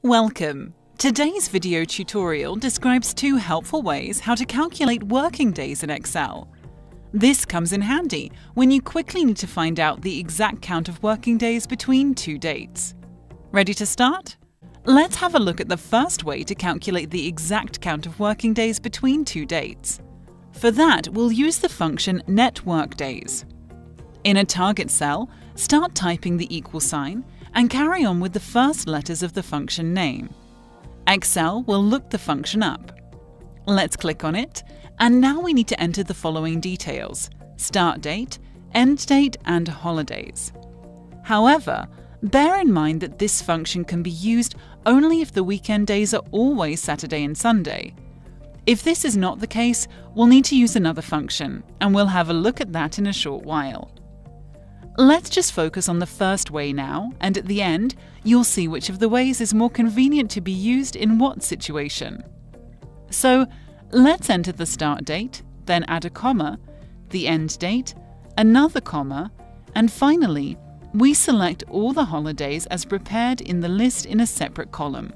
Welcome! Today's video tutorial describes two helpful ways how to calculate working days in Excel. This comes in handy when you quickly need to find out the exact count of working days between two dates. Ready to start? Let's have a look at the first way to calculate the exact count of working days between two dates. For that, we'll use the function networkdays. In a target cell, start typing the equal sign and carry on with the first letters of the function name. Excel will look the function up. Let's click on it, and now we need to enter the following details: start date, end date, and holidays. However, bear in mind that this function can be used only if the weekend days are always Saturday and Sunday. If this is not the case, we'll need to use another function, and we'll have a look at that in a short while. Let's just focus on the first way now, and at the end, you'll see which of the ways is more convenient to be used in what situation. So, let's enter the start date, then add a comma, the end date, another comma, and finally, we select all the holidays as prepared in the list in a separate column.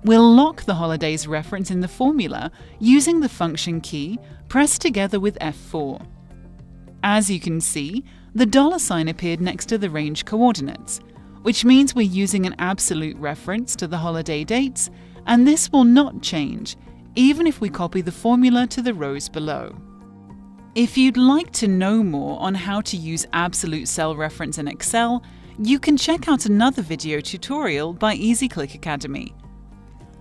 We'll lock the holidays reference in the formula using the function key pressed together with F4. As you can see, the $sign appeared next to the range coordinates, which means we're using an absolute reference to the holiday dates, and this will not change, even if we copy the formula to the rows below. If you'd like to know more on how to use absolute cell reference in Excel, you can check out another video tutorial by EasyClick Academy.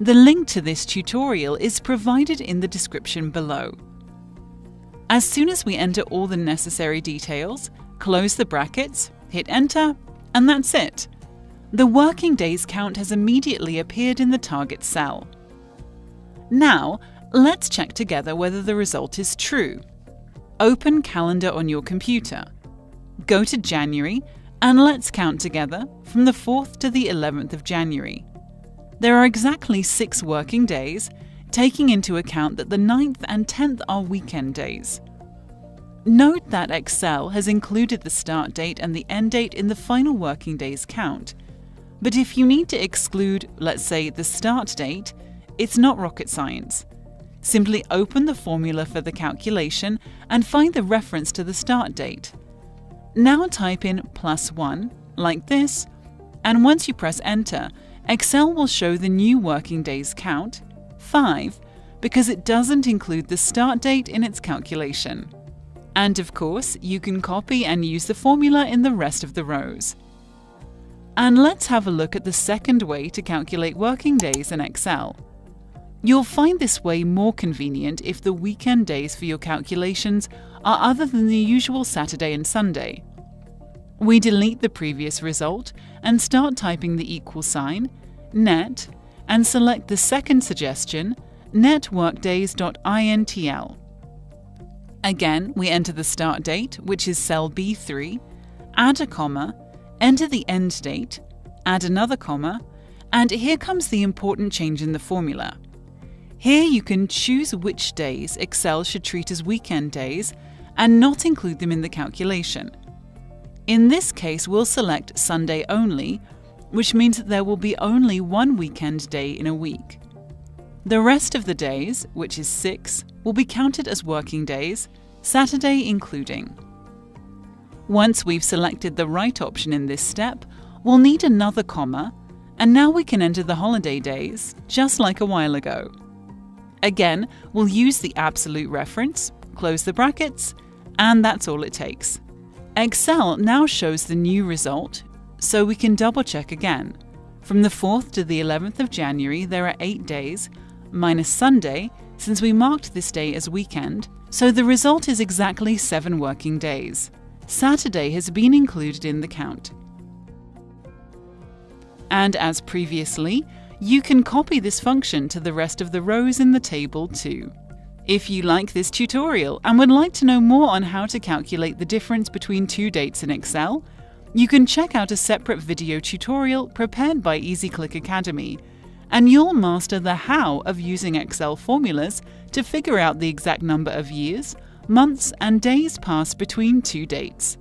The link to this tutorial is provided in the description below. As soon as we enter all the necessary details, close the brackets, hit enter, and that's it. The working days count has immediately appeared in the target cell. Now, let's check together whether the result is true. Open Calendar on your computer. Go to January, and let's count together from the 4th to the 11th of January. There are exactly 6 working days, taking into account that the 9th and 10th are weekend days. Note that Excel has included the start date and the end date in the final working days count. But if you need to exclude, let's say, the start date, it's not rocket science. Simply open the formula for the calculation and find the reference to the start date. Now type in +1, like this, and once you press enter, Excel will show the new working days count, 5, because it doesn't include the start date in its calculation. And of course, you can copy and use the formula in the rest of the rows. And let's have a look at the second way to calculate working days in Excel. You'll find this way more convenient if the weekend days for your calculations are other than the usual Saturday and Sunday. We delete the previous result and start typing the equal sign, net, and select the second suggestion, networkdays.intl. Again, we enter the start date, which is cell B3, add a comma, enter the end date, add another comma, and here comes the important change in the formula. Here you can choose which days Excel should treat as weekend days and not include them in the calculation. In this case, we'll select Sunday only, which means that there will be only one weekend day in a week. The rest of the days, which is 6, will be counted as working days, Saturday including. Once we've selected the right option in this step, we'll need another comma, and now we can enter the holiday days, just like a while ago. Again, we'll use the absolute reference, close the brackets, and that's all it takes. Excel now shows the new result, so we can double check again. From the 4th to the 11th of January, there are 8 days, minus Sunday, since we marked this day as weekend, so the result is exactly 7 working days. Saturday has been included in the count. And as previously, you can copy this function to the rest of the rows in the table too. If you like this tutorial and would like to know more on how to calculate the difference between two dates in Excel, you can check out a separate video tutorial prepared by EasyClick Academy, and you'll master the how of using Excel formulas to figure out the exact number of years, months, and days passed between two dates.